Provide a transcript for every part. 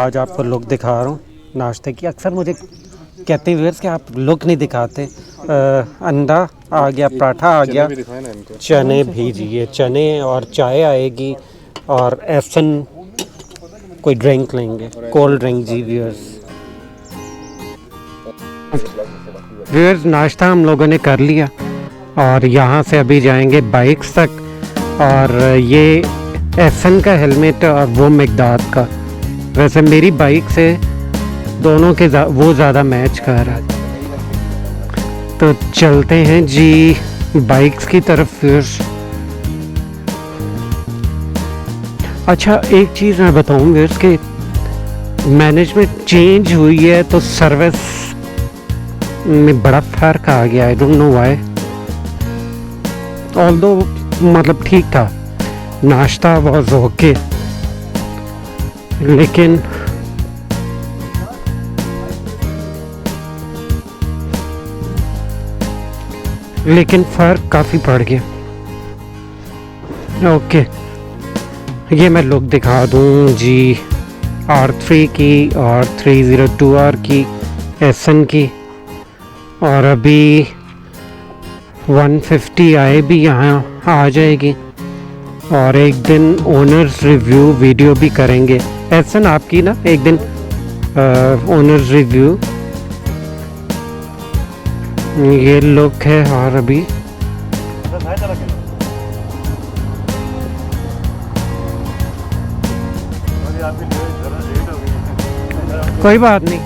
आज आपको लुक दिखा रहा हूँ नाश्ते की। अक्सर मुझे कहते हैं व्यूअर्स कि आप लुक नहीं दिखाते। अंडा आ गया, पराठा आ गया, चने भीजिए, चने और चाय आएगी और एसन कोई ड्रिंक लेंगे, कोल्ड ड्रिंक जी व्यूअर्स। व्यूअर्स नाश्ता हम लोगों ने कर लिया और यहाँ से अभी जाएंगे बाइक्स तक। और ये एसन का हेलमेट और वो मिकदाद का, वैसे मेरी बाइक से दोनों के वो ज़्यादा मैच कर रहा है। तो चलते हैं जी बाइक्स की तरफ फिर। अच्छा एक चीज़ मैं बताऊँ फिर कि मैनेजमेंट चेंज हुई है तो सर्विस में बड़ा फ़र्क आ गया। I don't know why. Although मतलब ठीक था, नाश्ता वाज ओके, लेकिन फ़र्क काफ़ी पड़ गया। ओके ये मैं लुक दिखा दूँ जी R3 की और 302R की, एसन की, और अभी 150 आए भी यहाँ आ जाएगी और एक दिन ओनर्स रिव्यू वीडियो भी करेंगे। एसन आपकी ना एक दिन ओनर्स रिव्यू, ये लुक है। और अभी कोई बात नहीं,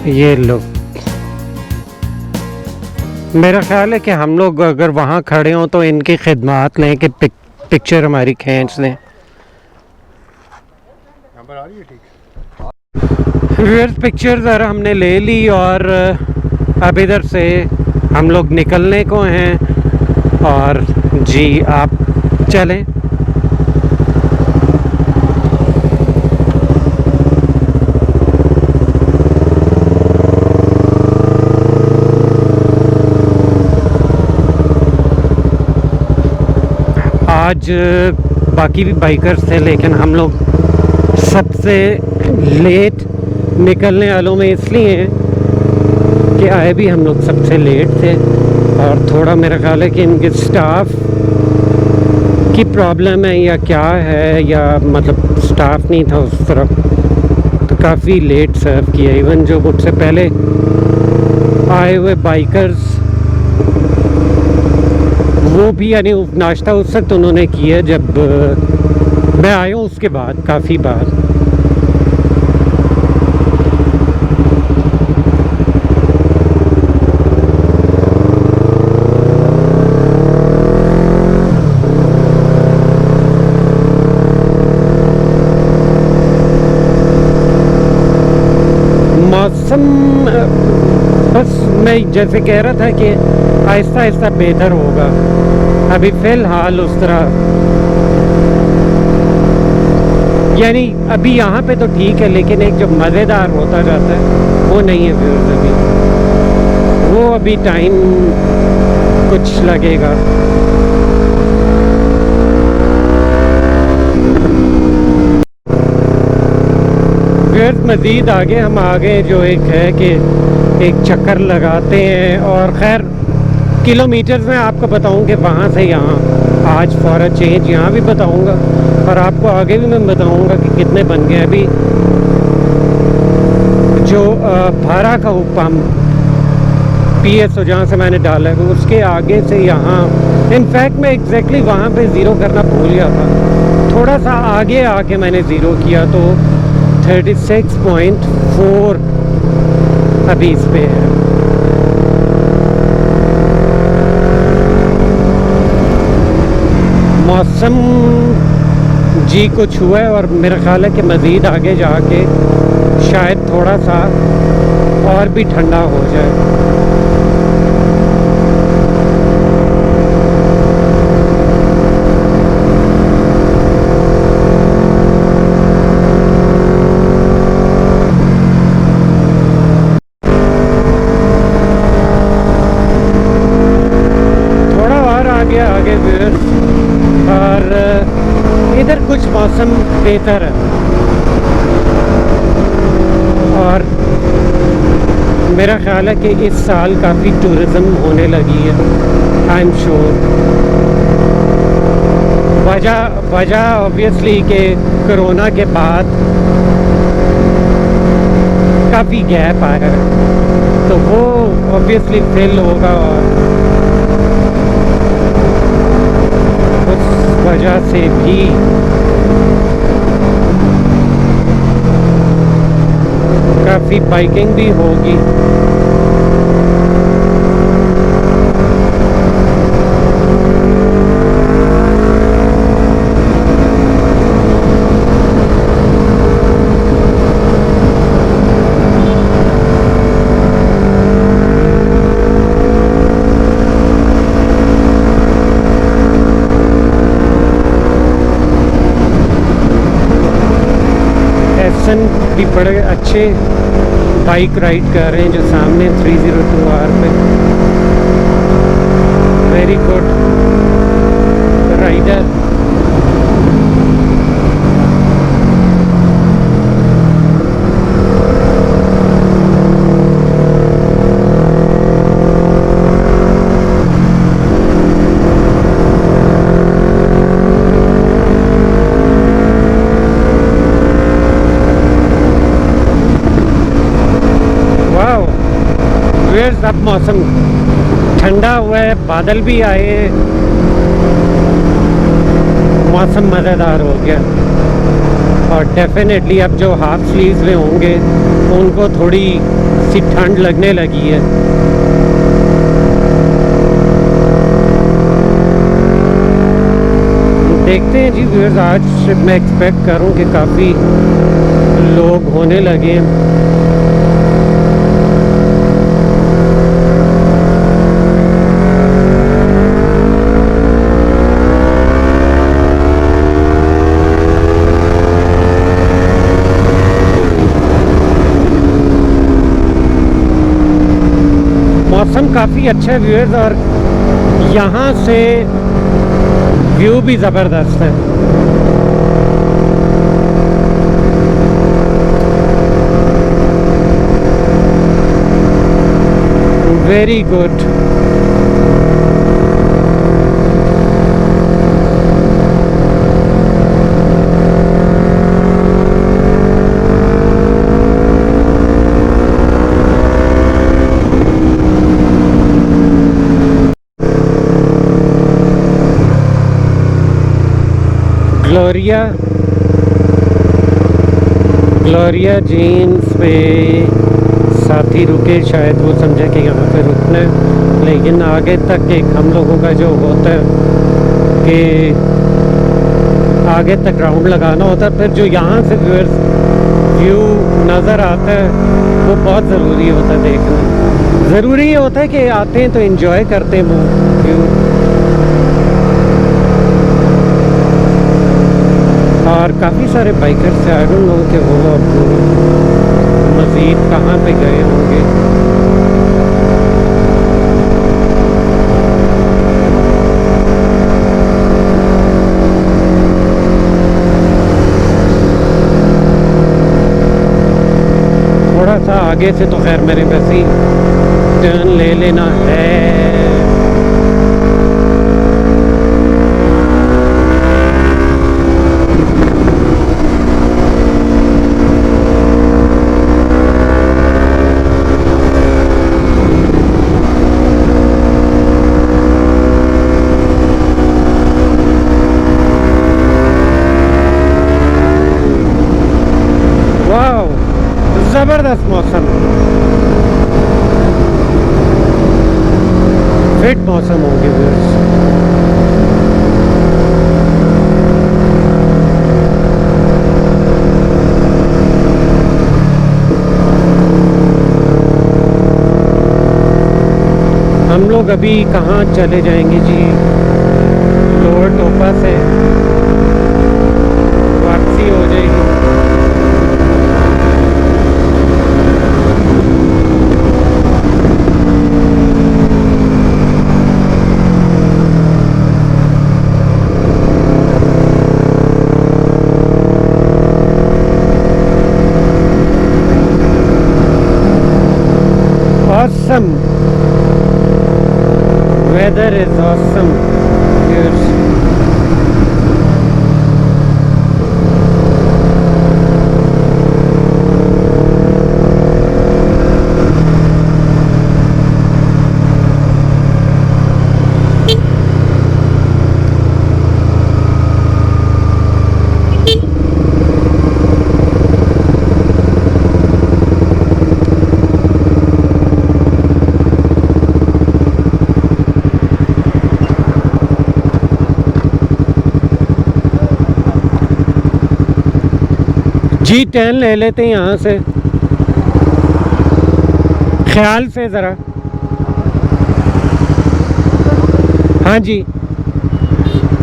ये लोग मेरा ख्याल है कि हम लोग अगर वहाँ खड़े हों तो इनकी खिदमत लें कि पिक्चर हमारी खींच लें। नंबर आ रही है ठीक। पिक्चर ज़रा हमने ले ली और अब इधर से हम लोग निकलने को हैं और जी आप चलें। आज बाकी भी बाइकर्स थे लेकिन हम लोग सबसे लेट निकलने वालों में इसलिए हैं कि आए भी हम लोग सबसे लेट थे और थोड़ा मेरा ख्याल है कि इनके स्टाफ की प्रॉब्लम है या क्या है, या मतलब स्टाफ नहीं था उस तरफ, तो काफ़ी लेट सर्व किया। इवन जो मुझसे पहले आए हुए बाइकर्स वो भी यानी नाश्ता उस वक्त उन्होंने किया जब मैं आया हूँ, उसके बाद काफ़ी बार। मौसम बस मैं जैसे कह रहा था कि आहिस्ता आहिस्ता बेहतर होगा। अभी फ़िलहाल उस तरह यानी अभी यहाँ पे तो ठीक है, लेकिन एक जो मज़ेदार होता जाता है वो नहीं है फिर अभी, वो अभी टाइम कुछ लगेगा। फिर मज़ीद आगे हम आगे जो एक है कि एक चक्कर लगाते हैं और खैर किलोमीटर्स में आपको बताऊं कि वहाँ से यहाँ आज फॉर अ चेंज यहाँ भी बताऊंगा और आपको आगे भी मैं बताऊंगा कि कितने बन गए। अभी जो भारा का पंप PSO जहाँ से मैंने डाला है उसके आगे से यहाँ, इनफैक्ट मैं एग्जैक्टली वहाँ पे ज़ीरो करना भूल गया था, थोड़ा सा आगे आके मैंने ज़ीरो किया तो 36.4 अभी इस पे है। मौसम जी कुछ हुआ है और मेरा ख्याल है कि मज़ीद आगे जाके शायद थोड़ा सा और भी ठंडा हो जाए। इधर कुछ मौसम बेहतर है और मेरा ख्याल है कि इस साल काफ़ी टूरिज़्म होने लगी है। आई एम श्योर वजह ऑब्वियसली कि कोरोना के बाद काफ़ी गैप आया है, तो वो ऑब्वियसली फिल होगा और उस वजह से भी काफ़ी बाइकिंग भी होगी। भी बड़े अच्छे बाइक राइड कर रहे हैं जो सामने 302R पे। Very good rider. अब मौसम ठंडा हुआ है, बादल भी आए हैं, मौसम मज़ेदार हो गया। और डेफिनेटली अब जो हाफ स्लीव्स में होंगे उनको थोड़ी सी ठंड लगने लगी है। देखते हैं जी व्यूअर्स, आज मैं एक्सपेक्ट करूं कि काफ़ी लोग होने लगे हैं। मौसम काफ़ी अच्छा है व्यूअर्स और यहाँ से व्यू भी ज़बरदस्त है। Very good. ग्लोरिया जीन्स पे साथी रुके, शायद वो समझे कि यहाँ पे रुकना है, लेकिन आगे तक एक हम लोगों का जो होता है कि आगे तक राउंड लगाना होता है, फिर जो यहाँ से व्यू नज़र आता है वो बहुत ज़रूरी होता है देखना। ज़रूरी होता है कि आते हैं तो एंजॉय करते हैं वो व्यू। और काफ़ी सारे बाइकर्स से आई डोंट नो कि वो अब मज़ीद कहाँ पे गए होंगे। थोड़ा सा आगे से तो खैर मेरे वैसे ही टर्न ले लेना है। ज़बरदस्त मौसम, फिट मौसम हो गया। हम लोग अभी कहाँ चले जाएंगे जी? लोअर टोपा से वापसी हो जाएगी। awesome. Weather is awesome. Yes. G10 ले लेते हैं यहाँ से, ख्याल से ज़रा। हाँ जी,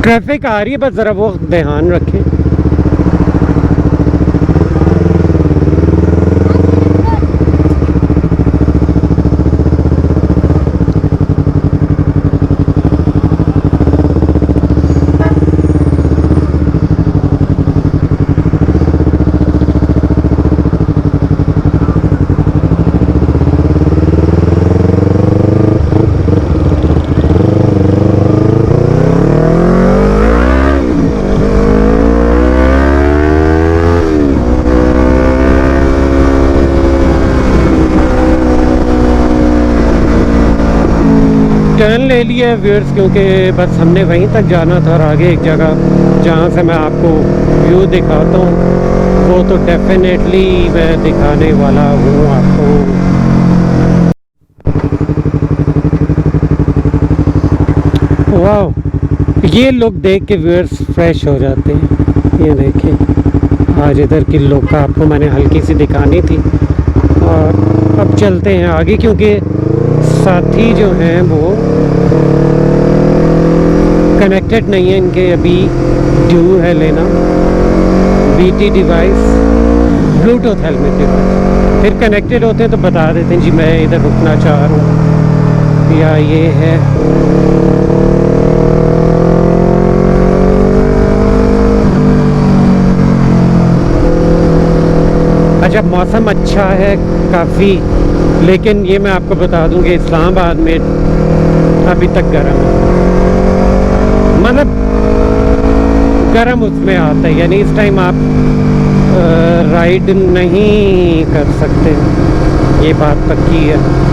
ट्रैफिक आ रही है, बस ज़रा वो ध्यान रखें। टर्न ले लिया है व्यूअर्स, क्योंकि बस हमने वहीं तक जाना था और आगे एक जगह जहाँ से मैं आपको व्यू दिखाता हूँ वो तो डेफिनेटली मैं दिखाने वाला हूँ आपको। वाह, ये लुक देख के व्यूअर्स फ्रेश हो जाते हैं। ये देखें, आज इधर की लुक आपको मैंने हल्की सी दिखानी थी। और अब चलते हैं आगे, क्योंकि साथी जो हैं वो कनेक्टेड नहीं है, इनके अभी ड्यू है लेना BT device, Bluetooth helmet device. फिर कनेक्टेड होते हैं तो बता देते हैं जी मैं इधर रुकना चाह रहा हूँ या ये है। अच्छा, मौसम अच्छा है काफ़ी, लेकिन ये मैं आपको बता दूं कि इस्लामाबाद में अभी तक गर्म है, मतलब गर्म उसमें आता है, यानी इस टाइम आप राइड नहीं कर सकते, ये बात पक्की है।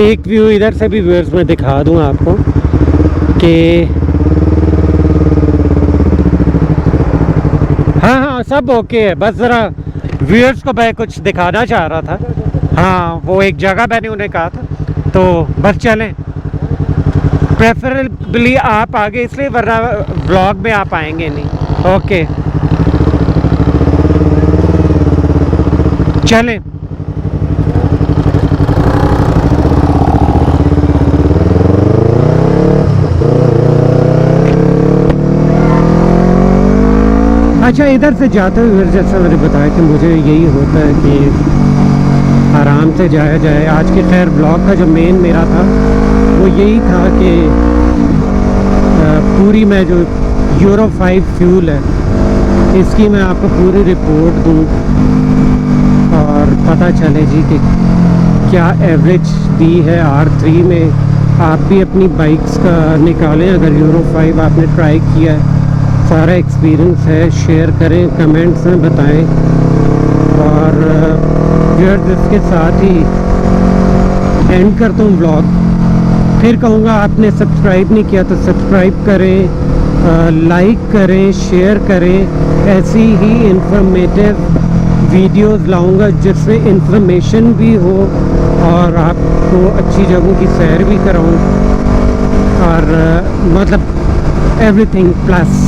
एक व्यू इधर से भी व्यूअर्स में दिखा दूं आपको कि हाँ सब ओके है, बस ज़रा व्यूअर्स को मैं कुछ दिखाना चाह रहा था। हाँ, वो एक जगह मैंने उन्हें कहा था, तो बस चलें। प्रेफरेबली आप आगे इसलिए, वरना व्लॉग में आप आएंगे नहीं। ओके चलें। अच्छा, इधर से जाते हुए जैसा मैंने बताया कि मुझे यही होता है कि आराम से जाया जाए। आज के खैर ब्लॉग का जो मेन मेरा था वो यही था कि पूरी मैं जो यूरो 5 फ्यूल है इसकी मैं आपको पूरी रिपोर्ट दूँ और पता चले जी कि क्या एवरेज दी है R3 में। आप भी अपनी बाइक्स का निकालें, अगर यूरो 5 आपने ट्राई किया है, सारा एक्सपीरियंस है, शेयर करें, कमेंट्स में बताएं। और फिर इसके साथ ही एंड करता हूँ ब्लॉग। फिर कहूँगा आपने सब्सक्राइब नहीं किया तो सब्सक्राइब करें, लाइक करें, शेयर करें। ऐसी ही इंफॉर्मेटिव वीडियोस लाऊंगा जिसमें इंफॉर्मेशन भी हो और आपको अच्छी जगहों की सैर भी कराऊं और मतलब एवरीथिंग प्लस।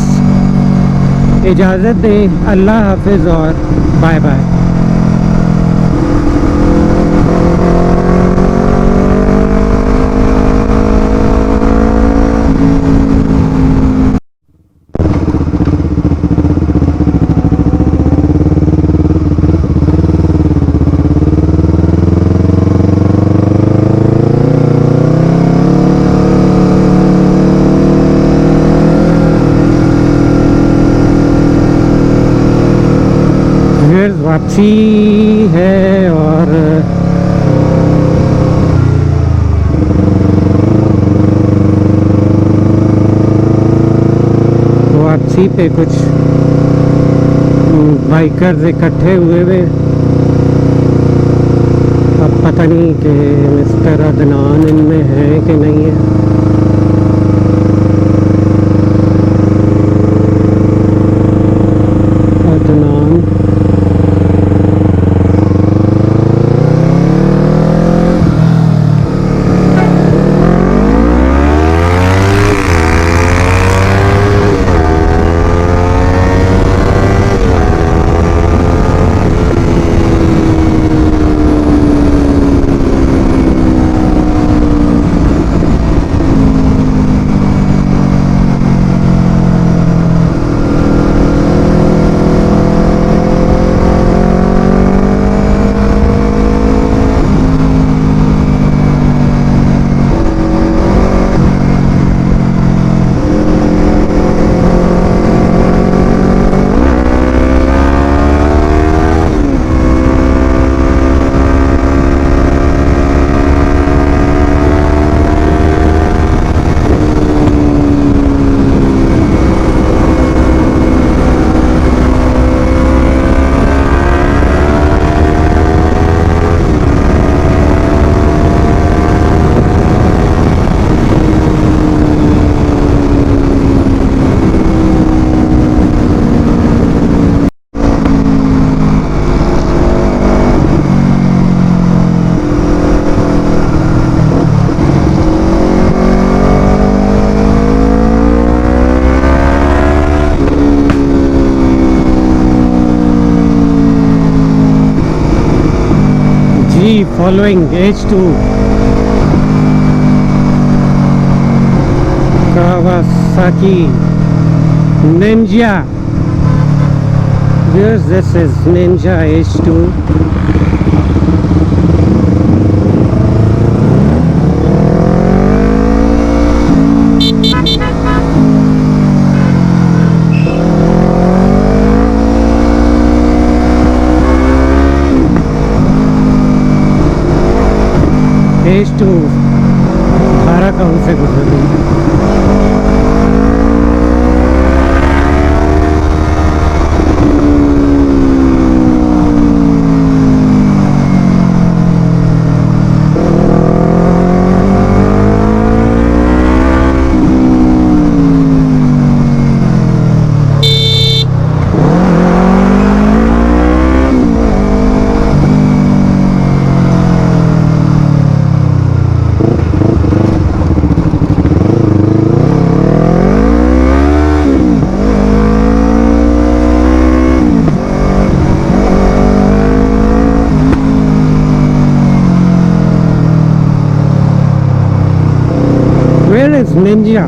इजाज़त दें, अल्लाह हाफिज़ और बाय बाय। वापसी है और वापसी पे कुछ बाइकर्स इकट्ठे हुए हुए। अब पता नहीं कि मिस्टर अदनान इनमें है कि नहीं है। Adnan following H2 Kawasaki Ninja. This is Ninja H2. H2 धारा कहूँ से गुजर रही है। Where is Ninja?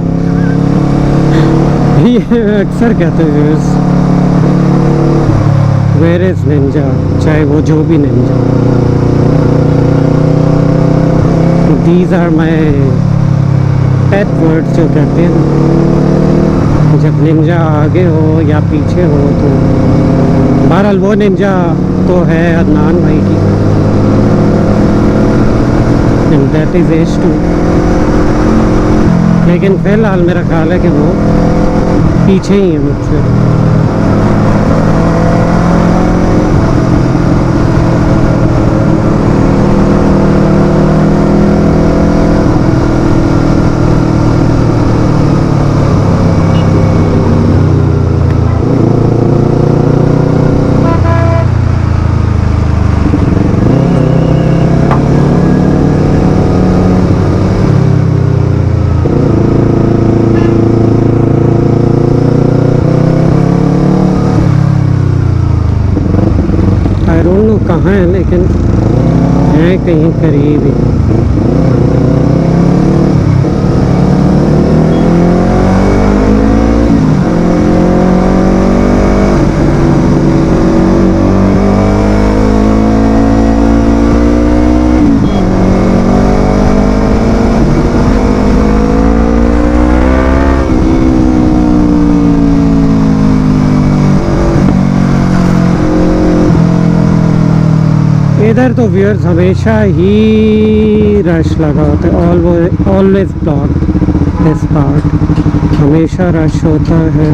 ये अक्सर कहते हैं Where is Ninja? चाहे वो जो भी Ninja। These are my pet words जो कहते हैं जब निंजा आगे हो या पीछे हो। तो बहरहाल वो निंजा तो है अदनान भाई की। And that is H2। लेकिन फ़िलहाल मेरा ख्याल है कि वो पीछे ही है मुझसे। हैं लेकिन हैं कहीं करीब ही। इधर तो व्यूअर्स हमेशा ही रश लगा होता है, ऑलवेज ब्लॉक दिस पार्ट, हमेशा रश होता है।